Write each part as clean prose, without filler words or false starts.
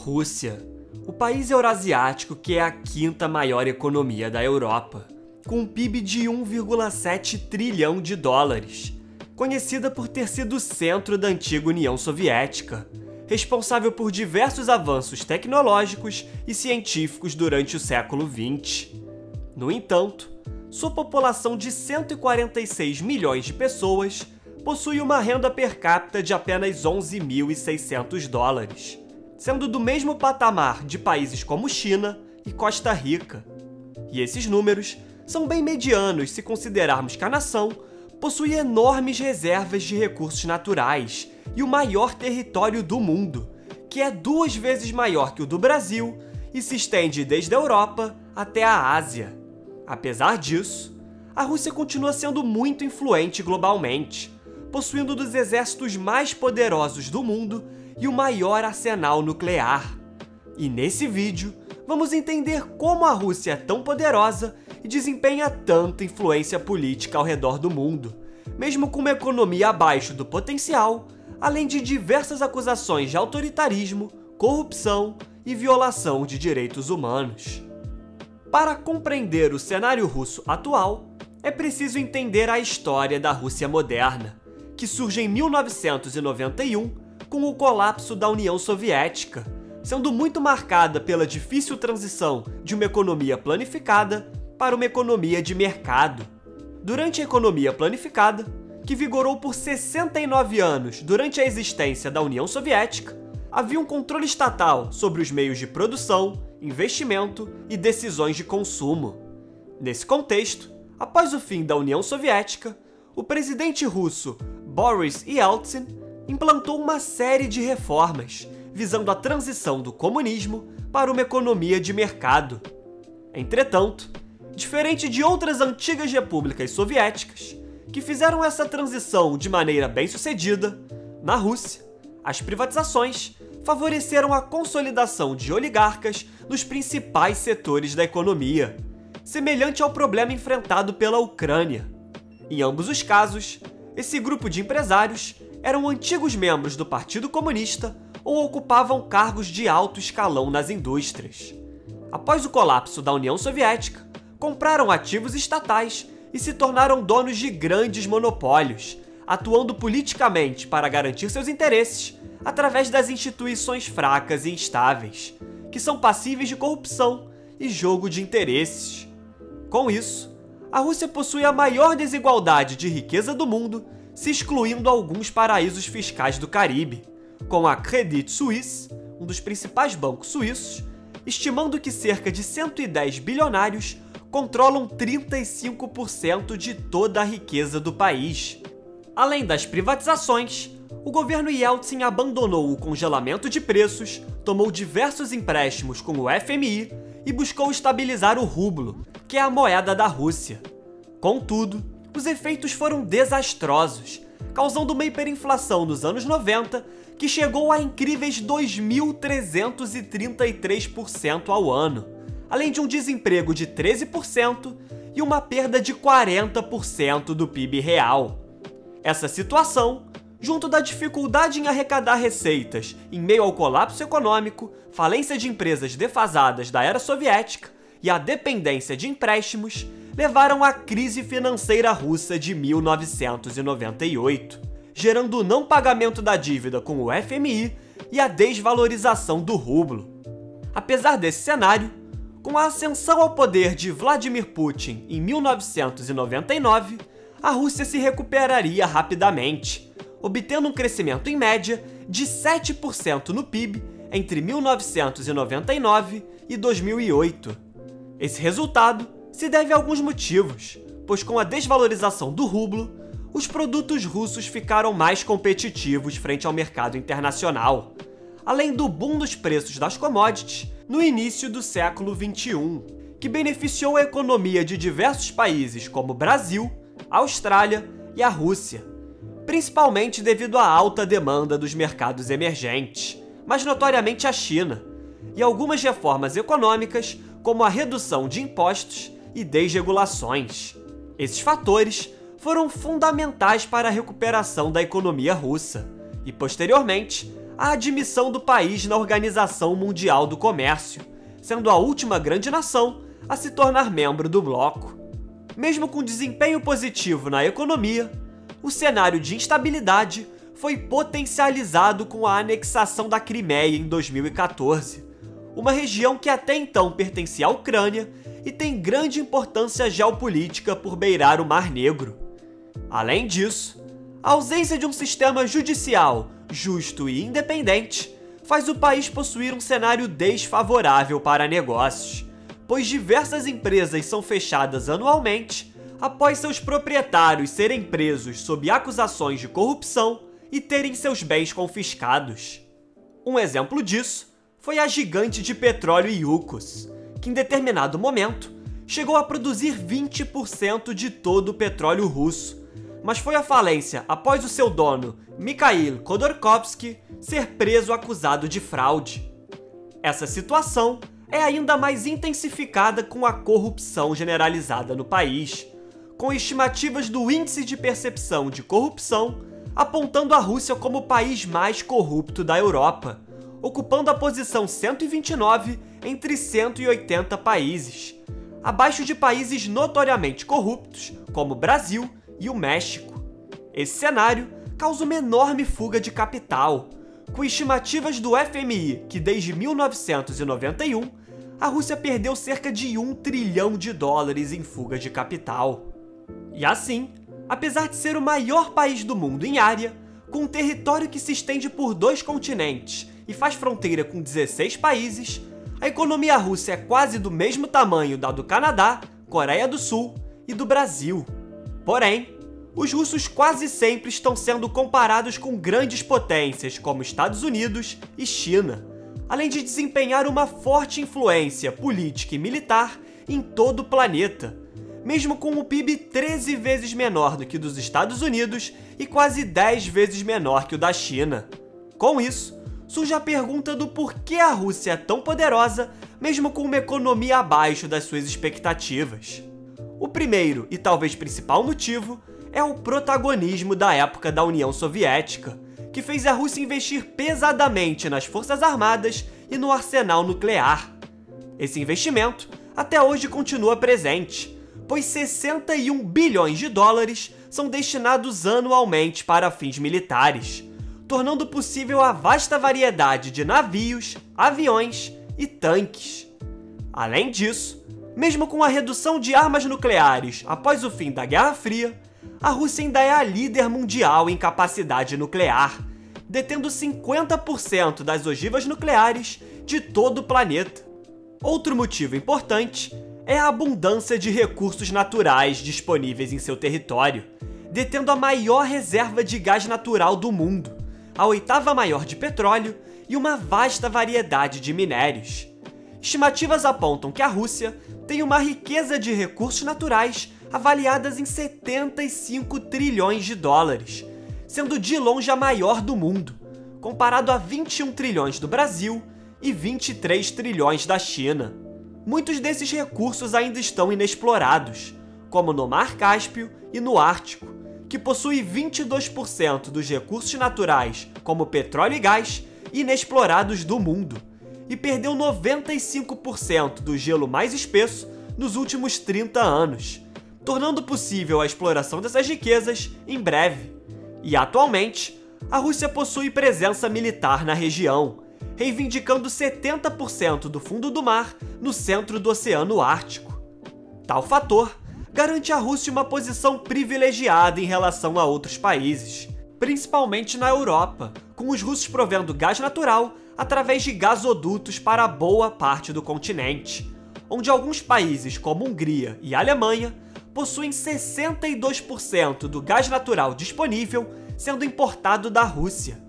Rússia, o país eurasiático que é a quinta maior economia da Europa, com um PIB de 1,7 trilhão de dólares, conhecida por ter sido o centro da antiga União Soviética, responsável por diversos avanços tecnológicos e científicos durante o século XX. No entanto, sua população de 146 milhões de pessoas possui uma renda per capita de apenas 11.600 dólares, sendo do mesmo patamar de países como China e Costa Rica. E esses números são bem medianos se considerarmos que a nação possui enormes reservas de recursos naturais e o maior território do mundo, que é 2 vezes maior que o do Brasil e se estende desde a Europa até a Ásia. Apesar disso, a Rússia continua sendo muito influente globalmente, possuindo um dos exércitos mais poderosos do mundo e o maior arsenal nuclear. E nesse vídeo, vamos entender como a Rússia é tão poderosa e desempenha tanta influência política ao redor do mundo, mesmo com uma economia abaixo do potencial, além de diversas acusações de autoritarismo, corrupção e violação de direitos humanos. Para compreender o cenário russo atual, é preciso entender a história da Rússia moderna, que surge em 1991 com o colapso da União Soviética, sendo muito marcada pela difícil transição de uma economia planificada para uma economia de mercado. Durante a economia planificada, que vigorou por 69 anos durante a existência da União Soviética, havia um controle estatal sobre os meios de produção, investimento e decisões de consumo. Nesse contexto, após o fim da União Soviética, o presidente russo Boris Yeltsin implantou uma série de reformas visando a transição do comunismo para uma economia de mercado. Entretanto, diferente de outras antigas repúblicas soviéticas, que fizeram essa transição de maneira bem-sucedida, na Rússia, as privatizações favoreceram a consolidação de oligarcas nos principais setores da economia, semelhante ao problema enfrentado pela Ucrânia. Em ambos os casos, esse grupo de empresários eram antigos membros do Partido Comunista ou ocupavam cargos de alto escalão nas indústrias. Após o colapso da União Soviética, compraram ativos estatais e se tornaram donos de grandes monopólios, atuando politicamente para garantir seus interesses através das instituições fracas e instáveis, que são passíveis de corrupção e jogo de interesses. Com isso, a Rússia possui a maior desigualdade de riqueza do mundo, se excluindo alguns paraísos fiscais do Caribe, com a Credit Suisse, um dos principais bancos suíços, estimando que cerca de 110 bilionários controlam 35% de toda a riqueza do país. Além das privatizações, o governo Yeltsin abandonou o congelamento de preços, tomou diversos empréstimos com o FMI e buscou estabilizar o rublo, que é a moeda da Rússia. Contudo, os efeitos foram desastrosos, causando uma hiperinflação nos anos 90 que chegou a incríveis 2.333% ao ano, além de um desemprego de 13% e uma perda de 40% do PIB real. Essa situação, junto da dificuldade em arrecadar receitas em meio ao colapso econômico, falência de empresas defasadas da era soviética e a dependência de empréstimos, levaram à crise financeira russa de 1998, gerando o não pagamento da dívida com o FMI e a desvalorização do rublo. Apesar desse cenário, com a ascensão ao poder de Vladimir Putin em 1999, a Rússia se recuperaria rapidamente, obtendo um crescimento em média de 7% no PIB entre 1999 e 2008. Esse resultado se deve a alguns motivos, pois com a desvalorização do rublo, os produtos russos ficaram mais competitivos frente ao mercado internacional, além do boom dos preços das commodities no início do século XXI, que beneficiou a economia de diversos países como Brasil, Austrália e a Rússia, principalmente devido à alta demanda dos mercados emergentes, mas notoriamente a China, e algumas reformas econômicas como a redução de impostos e desregulações. Esses fatores foram fundamentais para a recuperação da economia russa e, posteriormente, a admissão do país na Organização Mundial do Comércio, sendo a última grande nação a se tornar membro do bloco. Mesmo com desempenho positivo na economia, o cenário de instabilidade foi potencializado com a anexação da Crimeia em 2014, uma região que até então pertencia à Ucrânia e tem grande importância geopolítica por beirar o Mar Negro. Além disso, a ausência de um sistema judicial justo e independente faz o país possuir um cenário desfavorável para negócios, pois diversas empresas são fechadas anualmente após seus proprietários serem presos sob acusações de corrupção e terem seus bens confiscados. Um exemplo disso foi a gigante de petróleo Yukos, que em determinado momento chegou a produzir 20% de todo o petróleo russo, mas foi à falência após o seu dono, Mikhail Khodorkovsky, ser preso acusado de fraude. Essa situação é ainda mais intensificada com a corrupção generalizada no país, com estimativas do Índice de Percepção de Corrupção apontando a Rússia como o país mais corrupto da Europa, ocupando a posição 129 entre 180 países, abaixo de países notoriamente corruptos como o Brasil e o México. Esse cenário causa uma enorme fuga de capital, com estimativas do FMI que desde 1991 a Rússia perdeu cerca de US$ 1 trilhão em fuga de capital. E assim, apesar de ser o maior país do mundo em área, com um território que se estende por 2 continentes e faz fronteira com 16 países, a economia russa é quase do mesmo tamanho da do Canadá, Coreia do Sul e do Brasil. Porém, os russos quase sempre estão sendo comparados com grandes potências como Estados Unidos e China, além de desempenhar uma forte influência política e militar em todo o planeta, mesmo com o PIB 13 vezes menor do que o dos Estados Unidos e quase 10 vezes menor que o da China. Com isso, surge a pergunta do porquê a Rússia é tão poderosa, mesmo com uma economia abaixo das suas expectativas. O primeiro e talvez principal motivo é o protagonismo da época da União Soviética, que fez a Rússia investir pesadamente nas forças armadas e no arsenal nuclear. Esse investimento até hoje continua presente, pois 61 bilhões de dólares são destinados anualmente para fins militares, tornando possível a vasta variedade de navios, aviões e tanques. Além disso, mesmo com a redução de armas nucleares após o fim da Guerra Fria, a Rússia ainda é a líder mundial em capacidade nuclear, detendo 50% das ogivas nucleares de todo o planeta. Outro motivo importante é a abundância de recursos naturais disponíveis em seu território, detendo a maior reserva de gás natural do mundo, a 8ª maior de petróleo e uma vasta variedade de minérios. Estimativas apontam que a Rússia tem uma riqueza de recursos naturais avaliadas em 75 trilhões de dólares, sendo de longe a maior do mundo, comparado a 21 trilhões do Brasil e 23 trilhões da China. Muitos desses recursos ainda estão inexplorados, como no Mar Cáspio e no Ártico, que possui 22% dos recursos naturais, como petróleo e gás, inexplorados do mundo, e perdeu 95% do gelo mais espesso nos últimos 30 anos, tornando possível a exploração dessas riquezas em breve. E atualmente, a Rússia possui presença militar na região, reivindicando 70% do fundo do mar no centro do Oceano Ártico. Tal fator garante à Rússia uma posição privilegiada em relação a outros países, principalmente na Europa, com os russos provendo gás natural através de gasodutos para boa parte do continente, onde alguns países como Hungria e Alemanha possuem 62% do gás natural disponível sendo importado da Rússia.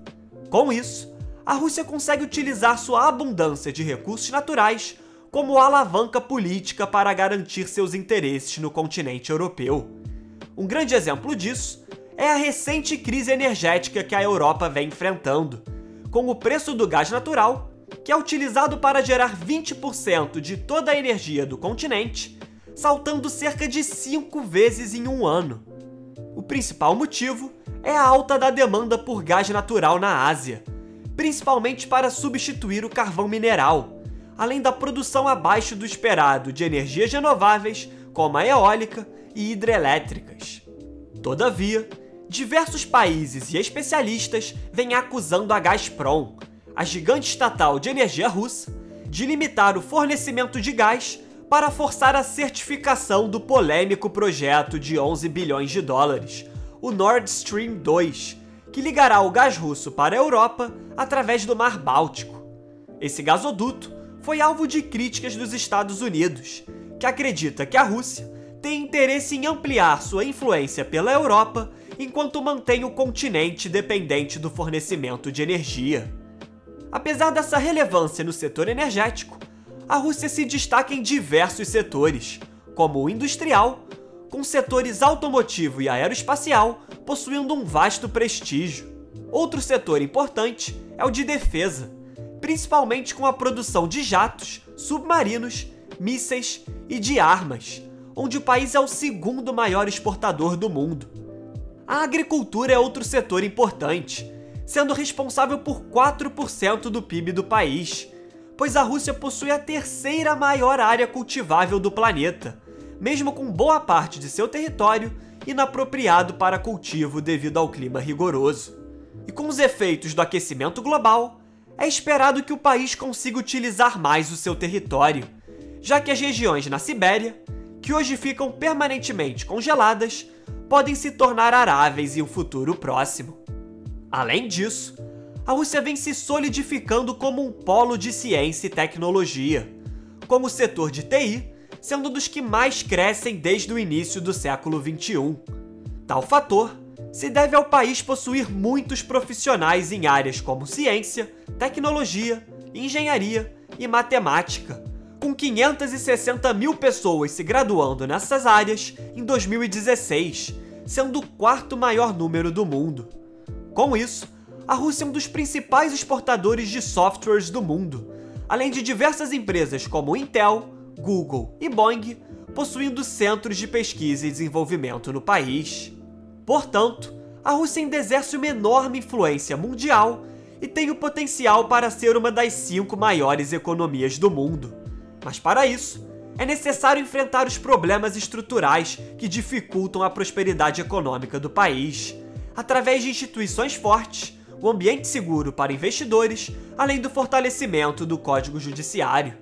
Com isso, a Rússia consegue utilizar sua abundância de recursos naturais como alavanca política para garantir seus interesses no continente europeu. Um grande exemplo disso é a recente crise energética que a Europa vem enfrentando, com o preço do gás natural, que é utilizado para gerar 20% de toda a energia do continente, saltando cerca de 5 vezes em um ano. O principal motivo é a alta da demanda por gás natural na Ásia, principalmente para substituir o carvão mineral, além da produção abaixo do esperado de energias renováveis, como a eólica e hidrelétricas. Todavia, diversos países e especialistas vêm acusando a Gazprom, a gigante estatal de energia russa, de limitar o fornecimento de gás para forçar a certificação do polêmico projeto de 11 bilhões de dólares, o Nord Stream 2, que ligará o gás russo para a Europa através do Mar Báltico. Esse gasoduto foi alvo de críticas dos Estados Unidos, que acredita que a Rússia tem interesse em ampliar sua influência pela Europa enquanto mantém o continente dependente do fornecimento de energia. Apesar dessa relevância no setor energético, a Rússia se destaca em diversos setores, como o industrial, com setores automotivo e aeroespacial possuindo um vasto prestígio. Outro setor importante é o de defesa, principalmente com a produção de jatos, submarinos, mísseis e de armas, onde o país é o segundo maior exportador do mundo. A agricultura é outro setor importante, sendo responsável por 4% do PIB do país, pois a Rússia possui a terceira maior área cultivável do planeta, mesmo com boa parte de seu território inapropriado para cultivo devido ao clima rigoroso. E com os efeitos do aquecimento global, é esperado que o país consiga utilizar mais o seu território, já que as regiões na Sibéria, que hoje ficam permanentemente congeladas, podem se tornar aráveis em um futuro próximo. Além disso, a Rússia vem se solidificando como um polo de ciência e tecnologia, como o setor de TI sendo um dos que mais crescem desde o início do século XXI. Tal fator se deve ao país possuir muitos profissionais em áreas como ciência, tecnologia, engenharia e matemática, com 560 mil pessoas se graduando nessas áreas em 2016, sendo o quarto maior número do mundo. Com isso, a Rússia é um dos principais exportadores de softwares do mundo, além de diversas empresas como Intel, Google e Boeing possuindo centros de pesquisa e desenvolvimento no país. Portanto, a Rússia ainda exerce uma enorme influência mundial e tem o potencial para ser uma das 5 maiores economias do mundo. Mas para isso, é necessário enfrentar os problemas estruturais que dificultam a prosperidade econômica do país, através de instituições fortes, um ambiente seguro para investidores, além do fortalecimento do Código Judiciário.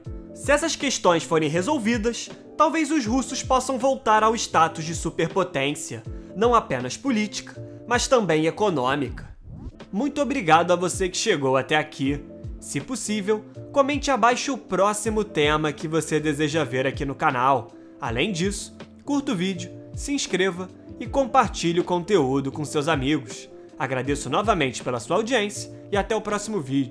Se essas questões forem resolvidas, talvez os russos possam voltar ao status de superpotência, não apenas política, mas também econômica. Muito obrigado a você que chegou até aqui. Se possível, comente abaixo o próximo tema que você deseja ver aqui no canal. Além disso, curta o vídeo, se inscreva e compartilhe o conteúdo com seus amigos. Agradeço novamente pela sua audiência e até o próximo vídeo.